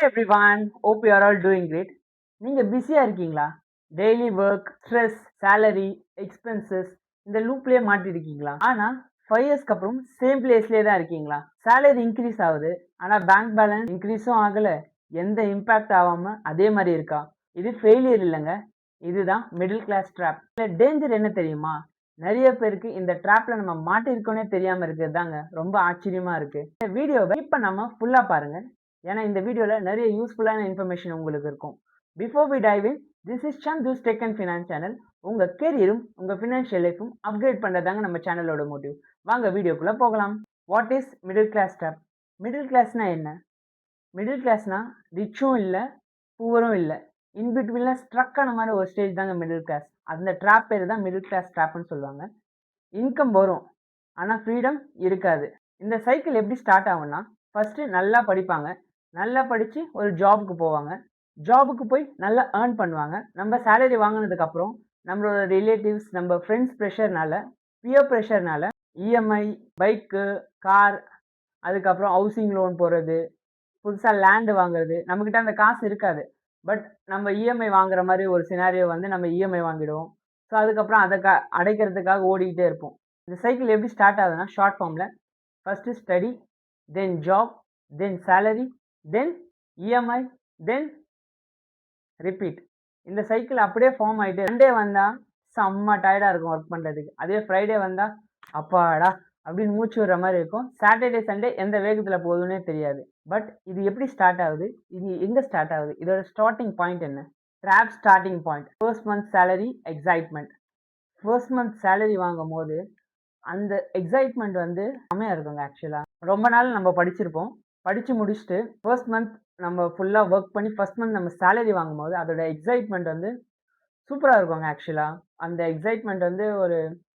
everyone, hope you are all doing great. நீங்க பிஸியா இருக்கீங்களா? Daily work, stress, salary, expenses இந்த லூப்லயே மாட்டிருக்கீங்களா? ஆனா 5 இயர்ஸ்க்கு அப்புறம் சேம் பிளேஸ்லயே தான் இருக்கீங்களா? சேலரி இன்க்ரீஸ் ஆகுது, ஆனா பேங்க் பேலன்ஸ் இன்க்ரீஸும் ஆகல, எந்த இம்பாக்ட் ஆகாம அதே மாதிரி இருக்கா? இது ஃபெயிலியர் இல்லைங்க, இதுதான் மிடில் கிளாஸ் ட்ராப். இல்ல டேஞ்சர் என்ன தெரியுமா? நிறைய பேருக்கு இந்த ட்ராப்ல நம்ம மாட்டிருக்கோனே தெரியாம இருக்கிறது தாங்க ரொம்ப ஆச்சரியமா இருக்கு. இந்த வீடியோவை இப்ப நம்ம ஃபுல்லா பாருங்க, ஏன்னா இந்த வீடியோவில் நிறைய யூஸ்ஃபுல்லான இன்ஃபர்மேஷன் உங்களுக்கு இருக்கும். Before we dive in, this is Chandu's tech and finance channel. உங்கள் கெரியரும் உங்கள் ஃபினான்ஷியல் லைஃபும் அப்கிரேட் பண்ணுறதாங்க நம்ம சேனலோட மோட்டிவ். வாங்க வீடியோக்குள்ளே போகலாம். What is middle class trap? Middle கிளாஸ்னா என்ன? மிடில் கிளாஸ்னா ரிச்சும் இல்லை, புவரும் இல்லை, இன்பிட்வீனில் ஸ்ட்ரக் ஆன மாதிரி ஒரு ஸ்டேஜ் தாங்க மிடில் கிளாஸ். அந்த ட்ராப் பேர் தான் மிடில் கிளாஸ் ட்ராப்னு சொல்லுவாங்க. இன்கம் வரும், ஆனால் ஃப்ரீடம் இருக்காது. இந்த சைக்கிள் எப்படி ஸ்டார்ட் ஆகும்னா, ஃபஸ்ட்டு நல்லா படிப்பாங்க, நல்லா படித்து ஒரு ஜாபுக்கு போவாங்க, ஜாபுக்கு போய் நல்லா ஏர்ன் பண்ணுவாங்க. நம்ம சேலரி வாங்கினதுக்கப்புறம் நம்மளோட ரிலேட்டிவ்ஸ், நம்ம ஃப்ரெண்ட்ஸ் ப்ரெஷர்னால, பியர் ப்ரெஷர்னால இஎம்ஐ, பைக்கு, கார், அதுக்கப்புறம் ஹவுசிங் லோன் போடுறது, புதுசாக லேண்டு வாங்குறது. நம்மக்கிட்ட அந்த காசு இருக்காது, பட் நம்ம இஎம்ஐ வாங்குற மாதிரி ஒரு சினாரியோ வந்து நம்ம இஎம்ஐ வாங்கிடுவோம். ஸோ அதுக்கப்புறம் அதை அடைக்கிறதுக்காக ஓடிக்கிட்டே இருப்போம். இந்த சைக்கிள் எப்படி ஸ்டார்ட் ஆகுதுன்னா, ஷார்ட் ஃபார்மில் ஃபஸ்ட்டு ஸ்டடி, தென் ஜாப், தென் சேலரி, தென் இஎம்ஐ, தென் ரிப்பீட். இந்த சைக்கிள் அப்படியே ஃபார்ம் ஆகிட்டு, சண்டே வந்தால் செம்ம டயர்டாக இருக்கும் ஒர்க் பண்ணுறதுக்கு. அதே ஃப்ரைடே வந்தால் அப்பாடா அப்படின்னு மூச்சு விடுற மாதிரி இருக்கும். சாட்டர்டே சண்டே எந்த வேகத்தில் போகுதுன்னே தெரியாது. பட் இது எப்படி ஸ்டார்ட் ஆகுது? இது எங்கே ஸ்டார்ட் ஆகுது? இதோட ஸ்டார்டிங் பாயிண்ட் என்ன? Drop starting point first month salary excitement. First month salary வாங்கும் போது அந்த எக்ஸைட்மெண்ட் வந்து செம்மையாக இருக்குங்க. ஆக்சுவலாக ரொம்ப நாள் நம்ம படிச்சிருப்போம், படித்து முடிச்சுட்டு ஃபர்ஸ்ட் மந்த் நம்ம ஃபுல்லாக ஒர்க் பண்ணி ஃபர்ஸ்ட் மந்த் நம்ம சேலரி வாங்கும்போது அதோட எக்ஸைட்மெண்ட் வந்து சூப்பராக இருக்குங்க. ஆக்சுவலாக அந்த எக்ஸைட்மெண்ட் வந்து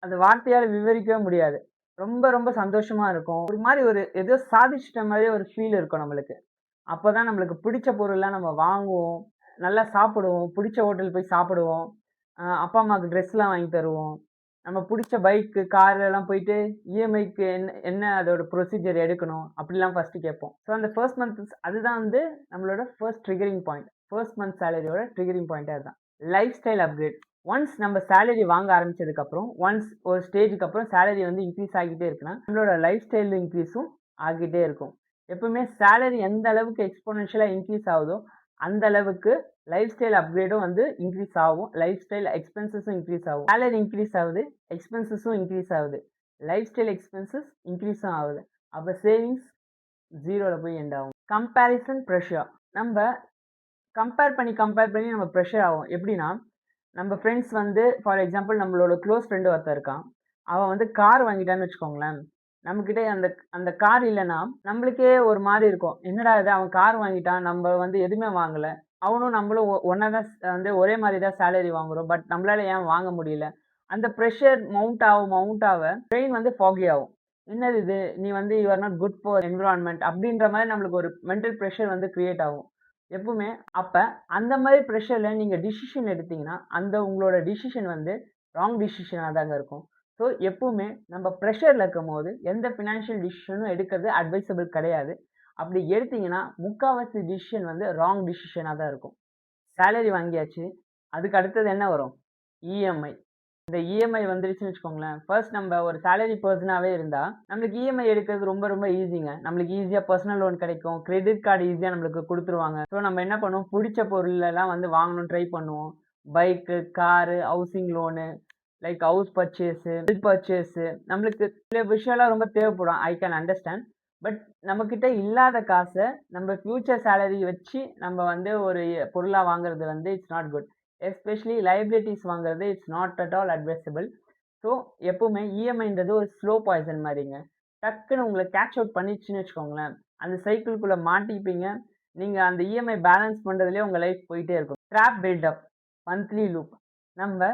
அந்த வார்த்தையால் விவரிக்கவே முடியாது. ரொம்ப ரொம்ப சந்தோஷமாக இருக்கும். ஒரு மாதிரி ஏதோ சாதிச்சிட்ட மாதிரி ஒரு ஃபீல் இருக்கும் நம்மளுக்கு. அப்போ தான் நம்மளுக்கு பிடிச்ச பொருள்லாம் நம்ம வாங்குவோம், நல்லா சாப்பிடுவோம், பிடிச்ச ஹோட்டல் போய் சாப்பிடுவோம், அப்பா அம்மாவுக்கு ட்ரெஸ்லாம் வாங்கி தருவோம், நம்ம பிடிச்ச பைக்கு, கார்லாம் போயிட்டு இஎம்ஐக்கு என்ன அதோட ப்ரொசீஜர் எடுக்கணும் அப்படிலாம் ஃபஸ்ட்டு கேட்போம். ஸோ அந்த ஃபர்ஸ்ட் மந்த் அதுதான் வந்து நம்மளோட first triggering point. First month சேலரியோட ட்ரிகரிங் பாயிண்ட்டாக அதுதான். Lifestyle upgrade. ஒன்ஸ் நம்ம சேலரி வாங்க ஆரம்பிச்சதுக்கப்புறம், ஒன்ஸ் ஒரு ஸ்டேஜுக்கு அப்புறம் சேலரி வந்து இன்க்ரீஸ் ஆகிட்டே இருக்குன்னா நம்மளோட லைஃப் ஸ்டைல் இன்க்ரீஸும் ஆகிட்டே இருக்கும். எப்பவுமே சேலரி எந்த அளவுக்கு எக்ஸ்போனென்ஷியலாக இன்க்ரீஸ் ஆகுதோ அந்த அளவுக்கு லைஃப் ஸ்டைல் அப்கிரேடும் வந்து இன்க்ரீஸ் ஆகும், லைஃப் ஸ்டைல் எக்ஸ்பென்சஸும் இன்க்ரீஸ் ஆகும். சேலரி இன்க்ரீஸ் ஆகுது, எக்ஸ்பென்சஸும் இன்க்ரீஸ் ஆகுது, லைஃப் ஸ்டைல் எக்ஸ்பென்சஸ் இன்க்ரீஸும் ஆகுது. அப்போ சேவிங்ஸ் ஜீரோவில் போய் எண்ட் ஆகும். Comparison pressure. நம்ம கம்பேர் பண்ணி நம்ம ப்ரெஷர் ஆகும். எப்படின்னா, நம்ம ஃப்ரெண்ட்ஸ் வந்து ஃபார் எக்ஸாம்பிள் நம்மளோட க்ளோஸ் ஃப்ரெண்டு ஒருத்தர் இருக்கான், அவன் வந்து கார் வாங்கிட்டான்னு வச்சுக்கோங்களேன். நம்மக்கிட்ட அந்த கார் இல்லைன்னா நம்மளுக்கே ஒரு மாதிரி இருக்கும், என்னடா இது அவன் கார் வாங்கிட்டான், நம்ம வந்து எதுவுமே வாங்கலை, அவனும் நம்மளும் ஒன்றா தான் வந்து ஒரே மாதிரி தான் சேலரி வாங்குகிறோம், பட் நம்மளால ஏன் வாங்க முடியல. அந்த ப்ரெஷர் மவுண்ட் ஆக பிரெயின் வந்து ஃபாகி ஆகும். என்னது இது, நீ வந்து you are not good for environment அப்படின்ற மாதிரி நம்மளுக்கு ஒரு மென்டல் ப்ரெஷர் வந்து கிரியேட் ஆகும் எப்பவுமே. அப்போ அந்த மாதிரி ப்ரெஷரில் நீங்கள் டிசிஷன் எடுத்தீங்கன்னா உங்களோட டிசிஷன் வந்து ராங் டிசிஷனாக தாங்க இருக்கும். ஸோ எப்பவுமே நம்ம ப்ரெஷரில் இருக்கும் போது எந்த ஃபினான்ஷியல் டிசிஷனும் எடுக்கிறது அட்வைசபிள் கிடையாது. அப்படி எடுத்தீங்கன்னா முக்கால்வாசி டிசிஷன் வந்து ராங் டிசிஷனாக தான் இருக்கும். சேலரி வாங்கியாச்சு, அதுக்கு அடுத்தது என்ன வரும்? இஎம்ஐ. இந்த இஎம்ஐ வந்துருச்சுன்னு வச்சுக்கோங்களேன். ஃபர்ஸ்ட் நம்ம ஒரு சேலரி பர்சனாகவே இருந்தால் நம்மளுக்கு இஎம்ஐ எடுக்கிறது ரொம்ப ரொம்ப ஈஸிங்க. நம்மளுக்கு ஈஸியாக பர்சனல் லோன் கிடைக்கும், கிரெடிட் கார்டு ஈஸியாக நம்மளுக்கு கொடுத்துருவாங்க. ஸோ நம்ம என்ன பண்ணுவோம், பிடிச்ச பொருளெல்லாம் வந்து வாங்கணும் ட்ரை பண்ணுவோம். Bike, car, housing loan, like house purchase, bill purchase, நம்மளுக்கு சில விஷயம்லாம் ரொம்ப தேவைப்படும். I can understand. பட் நம்மக்கிட்ட இல்லாத காசை நம்ம ஃப்யூச்சர் சேலரி வச்சு நம்ம வந்து ஒரு பொருளாக வாங்குறது வந்து it's not good. Especially liabilities வாங்குறது it's not at all advisable. So எப்பவுமே இஎம்ஐன்றது ஒரு ஸ்லோ பாய்சன் மாதிரிங்க. டக்குன்னு உங்களை கேட்ச் அவுட் பண்ணிடுச்சுன்னு வச்சுக்கோங்களேன், அந்த சைக்கிள்குள்ளே மாட்டிப்பீங்க. நீங்கள் அந்த இஎம்ஐ பேலன்ஸ் பண்ணுறதுலேயே உங்கள் லைஃப் போயிட்டே இருக்கும். Trap buildup, monthly loop. நம்ம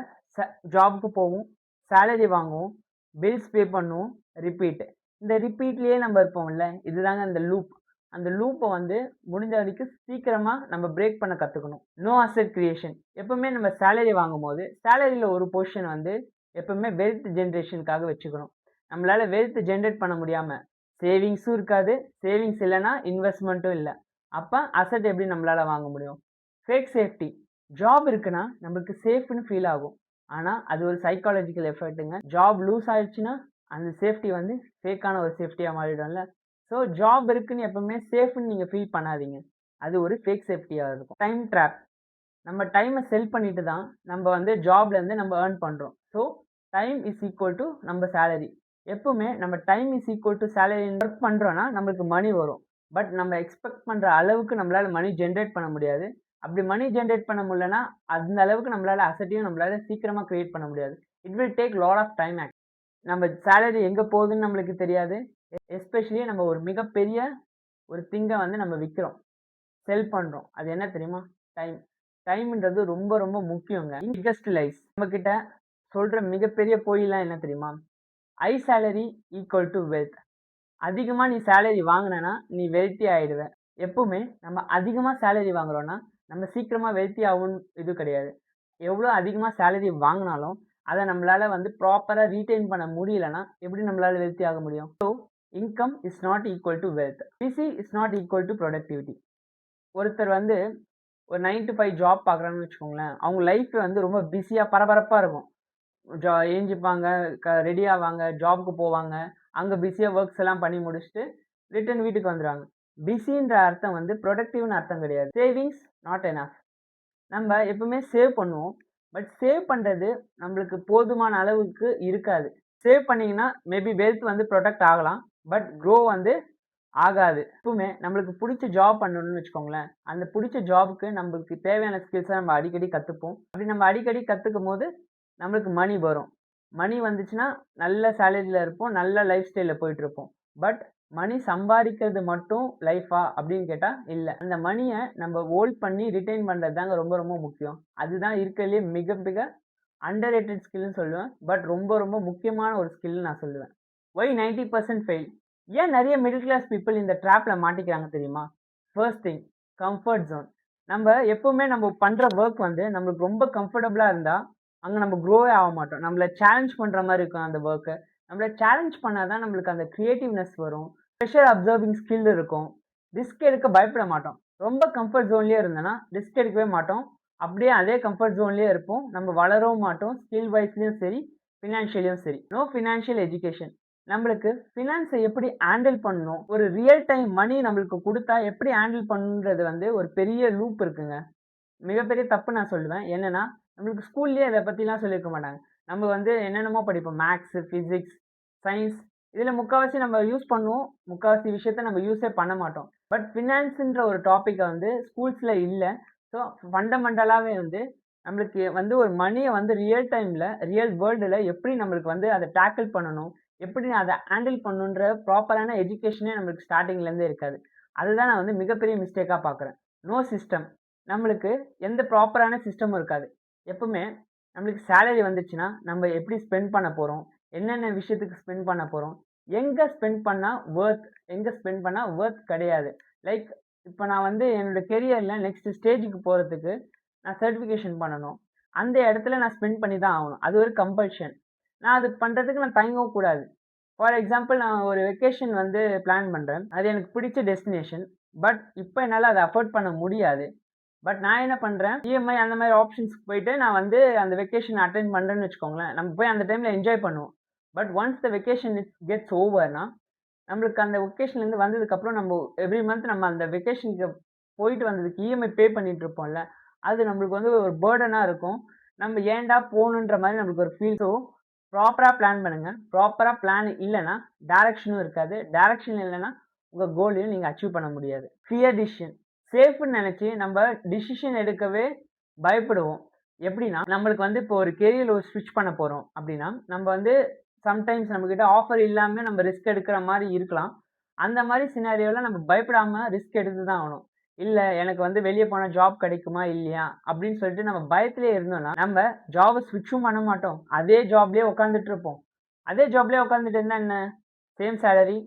ஜாபுக்கு போவோம், சேலரி வாங்குவோம், பில்ஸ் பே பண்ணுவோம், ரிப்பீட். இந்த ரிப்பீட்லேயே நம்ம இருப்போம்ல, இதுதாங்க இந்த லூப். அந்த லூப்பை வந்து முடிஞ்ச வரைக்கும் சீக்கிரமாக நம்ம பிரேக் பண்ண கற்றுக்கணும். No asset creation. எப்பவுமே நம்ம சேலரி வாங்கும் போது சேலரியில் ஒரு போர்ஷன் வந்து எப்பவுமே வெல்த் ஜென்ரேஷனுக்காக வச்சுக்கணும். நம்மளால் வெல்த் ஜென்ரேட் பண்ண முடியாமல் சேவிங்ஸும் இருக்காது, சேவிங்ஸ் இல்லைன்னா இன்வெஸ்ட்மெண்ட்டும் இல்லை. அப்போ அசட் எப்படி நம்மளால் வாங்க முடியும்? Fake safety. ஜாப் இருக்குன்னா நம்மளுக்கு சேஃப்னு ஃபீல் ஆகும். ஆனால் அது ஒரு சைக்காலஜிக்கல் எஃபெக்ட்டுங்க. ஜாப் லூஸ் ஆயிடுச்சுன்னா அந்த சேஃப்டி வந்து ஃபேக்கான ஒரு சேஃப்டியாக மாறிடும்ல. ஸோ ஜாப் இருக்குன்னு எப்பவுமே சேஃப்னு நீங்கள் ஃபீல் பண்ணாதீங்க. அது ஒரு ஃபேக் சேஃப்டியாக இருக்கும். Time drop. நம்ம டைமை செல் பண்ணிட்டு தான் நம்ம வந்து ஜாப்லேருந்து நம்ம ஏர்ன் பண்ணுறோம். So time is equal to நம்ம சேலரி. எப்பவுமே நம்ம time is equal to salary work பண்ணுறோன்னா நம்மளுக்கு மணி வரும். பட் நம்ம எக்ஸ்பெக்ட் பண்ணுற அளவுக்கு நம்மளால் மணி ஜென்ரேட் பண்ண முடியாது. அப்படி மணி ஜென்ரேட் பண்ண முடியலன்னா அந்த அளவுக்கு நம்மளால் அசட்டையும் நம்மளால் சீக்கிரமாக க்ரியேட் பண்ண முடியாது. It will take lot of time. நம்ம சேலரி எங்கே போகுதுன்னு நம்மளுக்கு தெரியாது. எஸ்பெஷலி நம்ம ஒரு மிகப்பெரிய ஒரு திங்கை வந்து நம்ம விற்கிறோம், செல் பண்ணுறோம். அது என்ன தெரியுமா? டைம். டைம்ன்றது ரொம்ப ரொம்ப முக்கியங்க. பிகஸ்ட் லைஸ் நம்மக்கிட்ட சொல்கிற மிகப்பெரிய பொய்லாம் என்ன தெரியுமா? High salary equal to wealth. அதிகமாக நீ சேலரி வாங்கினேன்னா நீ வெல்த்தி ஆகிடுவ. எப்பவுமே நம்ம அதிகமாக சேலரி வாங்குறோன்னா நம்ம சீக்கிரமாக வெல்த்தி ஆகும் இது கிடையாது. எவ்வளோ அதிகமாக சேலரி வாங்கினாலும் அதை நம்மளால் வந்து ப்ராப்பராக ரீட்டைன் பண்ண முடியலன்னா எப்படி நம்மளால் வெல்த்தி ஆக முடியும்? So income is not equal to wealth. Busy is not equal to productivity. ஒருத்தர் வந்து ஒரு 9 to 5 ஜாப் பார்க்குறாங்கன்னு வச்சுக்கோங்களேன். அவங்க லைஃப் வந்து ரொம்ப பிஸியாக பரபரப்பாக இருக்கும். ஏஞ்சிப்பாங்க, ரெடி ஆவாங்க, ஜாப்க்கு போவாங்க. அங்கே பிஸியாக ஒர்க்ஸ் எல்லாம் பண்ணி முடிச்சுட்டு ரிட்டர்ன் வீட்டுக்கு வந்துடுவாங்க. பிஸின்ற அர்த்தம் வந்து ப்ரொடக்டிவ்னு அர்த்தம் கிடையாது. Savings not enough. நம்ம எப்பவுமே சேவ் பண்ணுவோம். பட் சேவ் பண்ணுறது நம்மளுக்கு போதுமான அளவுக்கு இருக்காது. சேவ் பண்ணிங்கன்னா மேபி வெல்த் வந்து ப்ரொடக்ட் ஆகலாம். பட் க்ரோ வந்து ஆகாது. எப்பவுமே நம்மளுக்கு பிடிச்ச ஜாப் பண்ணணும்னு வச்சுக்கோங்களேன். அந்த பிடிச்ச ஜாபுக்கு நம்மளுக்கு தேவையான ஸ்கில்ஸை நம்ம அடிக்கடி கற்றுப்போம். அப்படி நம்ம அடிக்கடி கற்றுக்கும் போது நம்மளுக்கு மணி வரும். மணி வந்துச்சுன்னா நல்ல சேலரியில் இருப்போம், நல்ல லைஃப் ஸ்டைலில் போயிட்டுருப்போம். பட் மணி சம்பாதிக்கிறது மட்டும் லைஃபா அப்படின்னு கேட்டால் இல்லை. அந்த மணியை நம்ம ஹோல்ட் பண்ணி ரிட்டைன் பண்ணுறது தாங்க ரொம்ப ரொம்ப முக்கியம். அதுதான் இருக்கிறதுலே மிக மிக அண்டர் ரேட்டட் ஸ்கில்னு சொல்லுவேன். பட் ரொம்ப ரொம்ப முக்கியமான ஒரு ஸ்கில்னு நான் சொல்லுவேன். Why 90% fail? ஏன் நிறைய மிடில் கிளாஸ் பீப்புள் இந்த ட்ராப்பில் மாட்டிக்கிறாங்க தெரியுமா? First thing, comfort zone. நம்ம எப்பவுமே நம்ம பண்ணுற ஒர்க் வந்து நம்மளுக்கு ரொம்ப கம்ஃபர்டபுளாக இருந்தால் அங்கே நம்ம க்ரோவே ஆக மாட்டோம். நம்மளை சேலஞ்ச் பண்ணுற மாதிரி இருக்கும் அந்த ஒர்க்கை. நம்மளை சேலஞ்ச் பண்ணால் தான் நம்மளுக்கு அந்த க்ரியேட்டிவ்னஸ் வரும், ப்ரெஷர் அப்சர்விங் ஸ்கில் இருக்கும். ரிஸ்க் எடுக்க பயப்பட மாட்டோம். ரொம்ப கம்ஃபர்ட் ஜோன்லேயே இருந்தோன்னா ரிஸ்க் எடுக்கவே மாட்டோம். அப்படியே அதே கம்ஃபர்ட் ஜோன்லேயே இருப்போம். நம்ம வளரவும் மாட்டோம், ஸ்கில் வைஸ்லேயும் சரி, ஃபினான்ஷியலியும் சரி. No financial education. நம்மளுக்கு ஃபினான்ஸை எப்படி ஹேண்டில் பண்ணணும், ஒரு ரியல் டைம் மணி நம்மளுக்கு கொடுத்தா எப்படி ஹேண்டில் பண்ணுன்றது வந்து ஒரு பெரிய லூப் இருக்குங்க. மிகப்பெரிய தப்பு நான் சொல்லுவேன். என்னன்னா நம்மளுக்கு ஸ்கூல்லேயே அதை பற்றிலாம் சொல்லியிருக்க மாட்டாங்க. நம்ம வந்து என்னென்னமோ படிப்போம், மேக்ஸு, ஃபிசிக்ஸ், சயின்ஸ். இதில் முக்கால்வாசி நம்ம யூஸ் பண்ணுவோம், முக்கால்வாசி விஷயத்த நம்ம யூஸே பண்ண மாட்டோம். பட் ஃபினான்ஸுன்ற ஒரு டாப்பிக்கை வந்து ஸ்கூல்ஸில் இல்லை. ஸோ ஃபண்டமெண்டலாகவே வந்து நம்மளுக்கு வந்து ஒரு மணியை வந்து ரியல் டைமில், ரியல் வேர்ல்டில் எப்படி நம்மளுக்கு வந்து அதை டேக்கிள் பண்ணணும், எப்படி அதை ஹேண்டில் பண்ணணுன்ற ப்ராப்பரான எஜுகேஷனே நம்மளுக்கு ஸ்டார்டிங்லேருந்தே இருக்காது. அதுதான் நான் வந்து மிகப்பெரிய மிஸ்டேக்காக பார்க்குறேன். No system. நம்மளுக்கு எந்த ப்ராப்பரான சிஸ்டமும் இருக்காது. எப்பவுமே நம்மளுக்கு சேலரி வந்துச்சுன்னா நம்ம எப்படி ஸ்பெண்ட் பண்ண போகிறோம், என்னென்ன விஷயத்துக்கு ஸ்பெண்ட் பண்ண போகிறோம், எங்கே ஸ்பெண்ட் பண்ணால் ஒர்த், எங்கே ஸ்பெண்ட் பண்ணால் ஒர்த் கிடையாது. லைக் இப்போ நான் வந்து என்னோடய கெரியரில் நெக்ஸ்ட் ஸ்டேஜுக்கு போகிறதுக்கு நான் சர்டிஃபிகேஷன் பண்ணணும். அந்த இடத்துல நான் ஸ்பெண்ட் பண்ணி தான் ஆகணும். அது ஒரு கம்பல்ஷன். நான் அது பண்ணுறதுக்கு நான் தயங்கவும் கூடாது. ஃபார் எக்ஸாம்பிள், நான் ஒரு வெக்கேஷன் வந்து பிளான் பண்ணுறேன். அது எனக்கு பிடிச்ச டெஸ்டினேஷன். பட் இப்போ என்னால் அதை அஃபோர்ட் பண்ண முடியாது. பட் நான் என்ன பண்ணுறேன், இஎம்ஐ அந்த மாதிரி ஆப்ஷன்ஸ்க்கு போயிட்டு நான் வந்து அந்த வெக்கேஷன் அட்டென்ட் பண்ணுறேன்னு வச்சுக்கோங்களேன். நம்ம போய் அந்த டைமில் என்ஜாய் பண்ணுவோம். But once the vacation gets ஓவர்னா நம்மளுக்கு அந்த வெக்கேஷன்லேருந்து வந்ததுக்கப்புறம் நம்ம எவ்ரி மந்த் நம்ம அந்த வெக்கேஷனுக்கு போயிட்டு வந்ததுக்கு இஎம்ஐ பே பண்ணிட்டு இருப்போம்ல, அது நம்மளுக்கு வந்து ஒரு பேர்டனாக இருக்கும். நம்ம ஏன்டா போகணுன்ற மாதிரி நம்மளுக்கு ஒரு ஃபீல். ஸோ ப்ராப்பராக பிளான் பண்ணுங்கள். ப்ராப்பராக பிளான் இல்லைன்னா டைரக்ஷனும் இருக்காது. டைரக்ஷன் இல்லைன்னா உங்கள் கோலையும் நீங்கள் அச்சீவ் பண்ண முடியாது. Fear decision. சேஃப்னு நினச்சி நம்ம டிசிஷன் எடுக்கவே பயப்படுவோம். எப்படின்னா நம்மளுக்கு வந்து இப்போ ஒரு கெரியர் ஒரு ஸ்விட்ச் பண்ண போகிறோம் அப்படின்னா நம்ம வந்து சம்டைம்ஸ் நம்மக்கிட்ட ஆஃபர் இல்லாமல் நம்ம ரிஸ்க் எடுக்கிற மாதிரி இருக்கலாம். அந்த மாதிரி சினாரியோவில் நம்ம பயப்படாமல் ரிஸ்க் எடுத்து தான் ஆகணும். இல்லை எனக்கு வந்து வெளியே போனால் ஜாப் கிடைக்குமா இல்லையா அப்படின்னு சொல்லிட்டு நம்ம பயத்திலே இருந்தோம்னா நம்ம ஜாபை ஸ்விட்சும் பண்ண மாட்டோம். அதே ஜாப்லேயே உட்காந்துட்டு இருப்போம். அதே ஜாப்லேயே உட்காந்துட்டு இருந்தால் என்ன, சேம் சேலரி,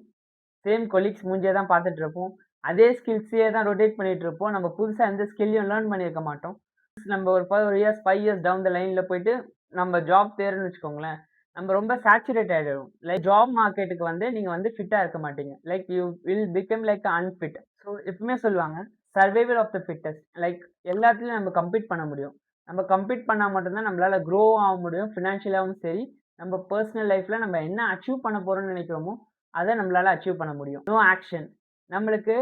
சேம் கொலீக்ஸ் மூஞ்சியே தான் பார்த்துட்டு இருப்போம். அதே ஸ்கில்ஸையே தான் ரொட்டேட் பண்ணிட்டு இருப்போம். நம்ம புதுசாக எந்த ஸ்கில்லையும் லேர்ன் பண்ணியிருக்க மாட்டோம். நம்ம ஒரு 4 இயர்ஸ் 5 இயர்ஸ் டவுன் த லைனில் போயிட்டு நம்ம ஜாப் தேர்ன்னு வச்சுக்கோங்களேன், நம்ம ரொம்ப சேச்சுரேட் ஆகிடும். லைக் ஜாப் மார்க்கெட்டுக்கு வந்து நீங்கள் வந்து ஃபிட்டாக இருக்க மாட்டீங்க. Like you will become like unfit. So எப்பவுமே சொல்லுவாங்க, survival of the fittest. Like எல்லாத்துலயும் நம்ம கம்ப்ளீட் பண்ண முடியும். நம்ம கம்ப்ளீட் பண்ணா மட்டும் தான் நம்மளால க்ரோ ஆக முடியும். ஃபினான்ஷியலாவும் சரி, நம்ம பர்சனல் லைஃப்ல நம்ம என்ன அச்சீவ் பண்ண போறோம்னு நினைக்கிறோமோ, அத நம்மளால அச்சீவ் பண்ண முடியும். No action. நம்மளுக்கு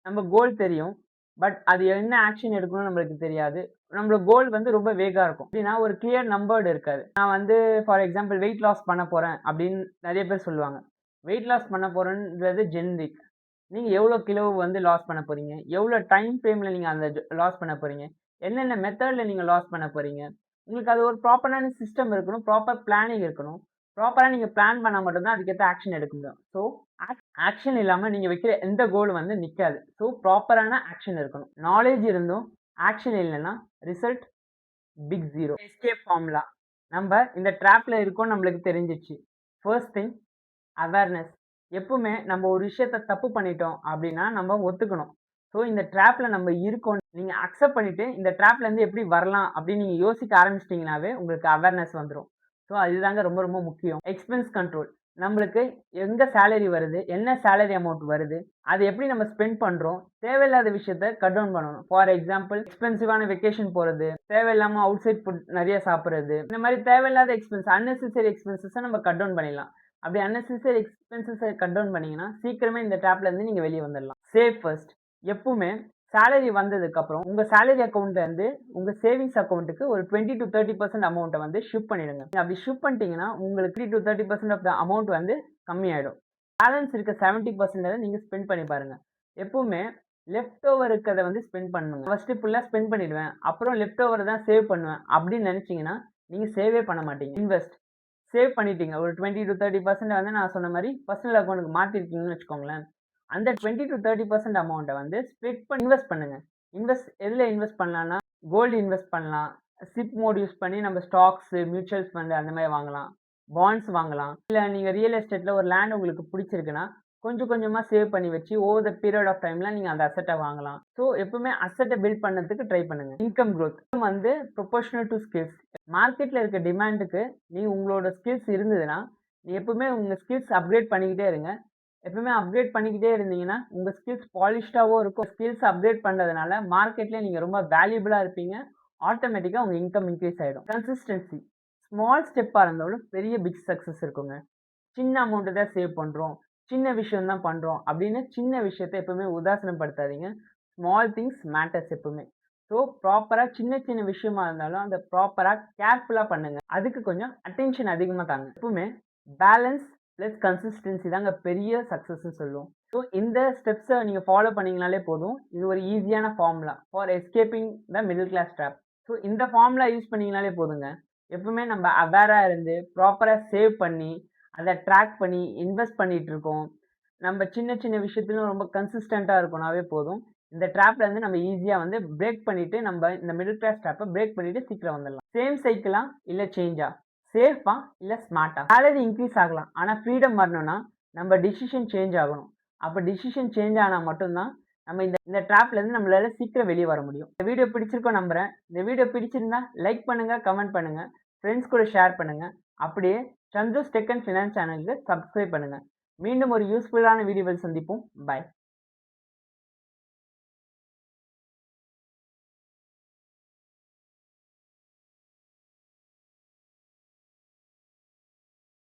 நம்ம கோல் தெரியும். பட் அது என்ன ஆக்ஷன் எடுக்கணும்னு நம்மளுக்கு தெரியாது. நம்மளோட கோல் வந்து ரொம்ப வேகா இருக்கும். எப்படின்னா ஒரு கிளியர் நம்பர்டு இருக்காது. நான் வந்து ஃபார் எக்ஸாம்பிள் வெயிட் லாஸ் பண்ண போறேன் அப்படின்னு நெறைய பேர் சொல்லுவாங்க. வெயிட் லாஸ் பண்ண போறேன்றது ஜெனரிக். நீங்க எவ்வளோ கிலோ வந்து லாஸ் பண்ண போறீங்க? எவ்வளோ டைம் ஃப்ரேம்ல நீங்க அந்த லாஸ் பண்ண போறீங்க? என்னென்ன மெத்தட்ல நீங்க லாஸ் பண்ண போறீங்க? உங்களுக்கு அது ஒரு ப்ராப்பரான சிஸ்டம் இருக்கணும். ப்ராப்பர் பிளானிங் இருக்கணும். ப்ராப்பரா நீங்க பிளான் பண்ணா மட்டும் தான் அதுக்கேத்த ஆக்ஷன் எடுக்க முடியும். ஸோ ஆக்ஷன் இல்லாம நீங்க வைக்கிற எந்த கோல் வந்து நிக்காது. ஸோ ப்ராப்பரான ஆக்ஷன் இருக்கணும். நாலேட்ஜ் இருந்தும் ஆக்ஷன் இல்லைன்னா ரிசல்ட் பிக் 0. Escape formula. நம்ம இந்த ட்ராப்ல இருக்கோம்னு நம்மளுக்கு தெரிஞ்சிச்சு. First thing awareness. எப்பவுமே நம்ம ஒரு விஷயத்த தப்பு பண்ணிட்டோம் அப்படின்னா நம்ம ஒத்துக்கணும். ஸோ இந்த ட்ராப்ல நம்ம இருக்கோம் நீங்க அக்செப்ட் பண்ணிட்டு இந்த ட்ராப்ல இருந்து எப்படி வரலாம் அப்படின்னு நீங்க யோசிக்க ஆரம்பிச்சிட்டீங்கன்னாவே உங்களுக்கு அவேர்னஸ் வந்துடும். ஸோ அதுதாங்க ரொம்ப ரொம்ப முக்கியம். Expense control. நம்மளுக்கு எங்க சேலரி வருது, என்ன சேலரி அமௌண்ட் வருது, அதை எப்படி நம்ம ஸ்பெண்ட் பண்றோம், தேவையில்லாத விஷயத்த கட் டவுன் பண்ணணும். ஃபார் எக்ஸாம்பிள் எக்ஸ்பென்சிவான வெக்கேஷன் போறது, தேவையில்லாம அவுட் சைட் ஃபுட் நிறைய சாப்பிடுறது, இந்த மாதிரி தேவையில்லாத எக்ஸ்பென்ஸ் அன்னெசரி எக்ஸ்பென்சஸை நம்ம கட் டவுன் பண்ணிடலாம். அப்படி அன்னெசரி எக்ஸ்பென்சஸை கட் டவுன் பண்ணீங்கன்னா சீக்கிரமே இந்த ட்ராப்ல இருந்து நீங்க வெளியே வந்துடலாம். Save first. எப்பவுமே சேலரி வந்ததுக்கு அப்புறம் உங்க சேலரி அக்கௌண்ட்ல இருந்து உங்க சேவிங்ஸ் அக்கௌண்ட்டுக்கு ஒரு 20 to 30% அமௌண்ட்டை வந்து ஷிஃப்ட் பண்ணிடுங்க. அப்படி ஷிஃப்ட் பண்ணிட்டீங்கன்னா உங்களுக்கு 30 to 30% ஆஃப் த அமௌண்ட் வந்து கம்மியாயிடும். பேலன்ஸ் இருக்க 70% நீங்க ஸ்பெண்ட் பண்ணி பாருங்க. எப்பவுமே லெஃப்ட் ஓவர் இருக்கிறத வந்து ஸ்பெண்ட் பண்ணுங்க. ஃபர்ஸ்ட் ஃபுல்லா ஸ்பெண்ட் பண்ணிடுவேன், அப்புறம் லெஃப்ட் ஓவர் தான் சேவ் பண்ணுவேன் அப்படின்னு நினைச்சீங்கன்னா நீங்க சேவே பண்ண மாட்டீங்க. இன்வெஸ்ட். சேவ் பண்ணிட்டீங்க ஒரு 20 to 30% வந்து நான் சொன்ன மாதிரி பர்சனல் அக்கௌண்ட்டுக்கு மாத்திருக்கீங்கன்னு வச்சுக்கோங்களேன். அந்த 20 to 30% அமௌண்ட்டை வந்து ஸ்ப்ளிட் பண்ணி இன்வெஸ்ட் பண்ணுங்க. எதுல இன்வெஸ்ட் பண்ணலாம்னா கோல்டு இன்வெஸ்ட் பண்ணலாம். சிப் மோட் யூஸ் பண்ணி நம்ம ஸ்டாக்ஸ், மியூச்சுவல் ஃபண்ட் அந்த மாதிரி வாங்கலாம். பாண்ட்ஸ் வாங்கலாம். இல்ல நீங்க ரியல் எஸ்டேட்ல ஒரு லேண்ட் உங்களுக்கு பிடிச்சிருக்குன்னா கொஞ்சம் கொஞ்சமா சேவ் பண்ணி வச்சு ஓவர் த பீரியட் ஆஃப் டைம்ல நீங்க அந்த அசெட்டை வாங்கலாம். ஸோ எப்பவுமே அசெட்டை பில்ட் பண்ணதுக்கு ட்ரை பண்ணுங்க. இன்கம் growth வந்து ப்ரொபோஷனல் டு ஸ்கில்ஸ். மார்க்கெட்ல இருக்க டிமாண்டுக்கு நீ உங்களோட ஸ்கில்ஸ் இருந்ததுன்னா நீ எப்பவுமே உங்க ஸ்கில்ஸ் அப்கிரேட் பண்ணிக்கிட்டே இருங்க. எப்பவுமே அப்கிரேட் பண்ணிக்கிட்டே இருந்தீங்கன்னா உங்க ஸ்கில்ஸ் பாலிஷ்டாவும் இருக்கும். ஸ்கில்ஸ் அப்கிரேட் பண்றதுனால மார்க்கெட்ல நீங்க ரொம்ப வேல்யூபிளா இருப்பீங்க. ஆட்டோமேட்டிக்கா உங்க இன்கம் இன்க்ரீஸ் ஆயிடும். கன்சிஸ்டன்சி. ஸ்மால் ஸ்டெப்பா இருந்தாலும் பெரிய பிக் சக்சஸ் இருக்குங்க. சின்ன அமௌண்ட் தான் சேவ் பண்றோம், சின்ன விஷயம் தான் பண்றோம் அப்படின்னு சின்ன விஷயத்தை எப்பவுமே உதாசனப்படுத்தாதீங்க. ஸ்மால் திங்ஸ் மேட்டர்ஸ் எப்பவுமே. ஸோ ப்ராப்பரா சின்ன சின்ன விஷயமா இருந்தாலும் அந்த ப்ராப்பரா கேர்ஃபுல்லா பண்ணுங்க. அதுக்கு கொஞ்சம் அட்டென்ஷன் அதிகமா தாங்க. எப்பவுமே பேலன்ஸ் பிளஸ் கன்சிஸ்டன்சி தாங்க பெரிய சக்சஸ்ன்னு சொல்லுவோம். ஸோ இந்த ஸ்டெப்ஸை நீங்க ஃபாலோ பண்ணீங்கனாலே போதும். இது ஒரு ஈஸியான formula for escaping the middle class trap. So இந்த ஃபார்முலா யூஸ் பண்ணீங்கனாலே போதுங்க. எப்பவுமே நம்ம அவேரா இருந்து ப்ராப்பரா சேவ் பண்ணி அதை ட்ராக் பண்ணி இன்வெஸ்ட் பண்ணிட்டு இருக்கோம். நம்ம சின்ன சின்ன விஷயத்திலும் ரொம்ப கன்சிஸ்டண்டா இருக்கணும்னாவே போதும். இந்த ட்ராப்ல இருந்து நம்ம ஈஸியா வந்து பிரேக் பண்ணிட்டு நம்ம இந்த மிடில் கிளாஸ் ட்ராப்பை பிரேக் பண்ணிட்டு சீக்கிரம் வந்துடலாம். சேம் சைக்கிளா இல்ல சேஞ்சா, சேஃபா இல்ல ஸ்மார்ட்டா. சேலரி இன்க்ரீஸ் ஆகலாம், ஆனா ஃப்ரீடம் வரணும்னா நம்ம டிசிஷன் சேஞ்ச் ஆகணும். அப்ப டிசிஷன் சேஞ்ச் ஆனா மட்டும்தான் நம்ம இந்த ட்ராப்ல இருந்து நம்மளால சீக்கிரம் வெளியே வர முடியும். இந்த வீடியோ பிடிச்சிருக்கோம் நம்புறேன். இந்த வீடியோ பிடிச்சிருந்தா லைக் பண்ணுங்க, கமெண்ட் பண்ணுங்க, ஃப்ரெண்ட்ஸ் கூட ஷேர் பண்ணுங்க. அப்படியே சந்துஸ் டெக் அண்ட் ஃபினான்ஸ் சேனலுக்கு சப்ஸ்கிரைப் பண்ணுங்க. மீண்டும் ஒரு யூஸ்ஃபுல்லான வீடியோவில் சந்திப்போம். பை.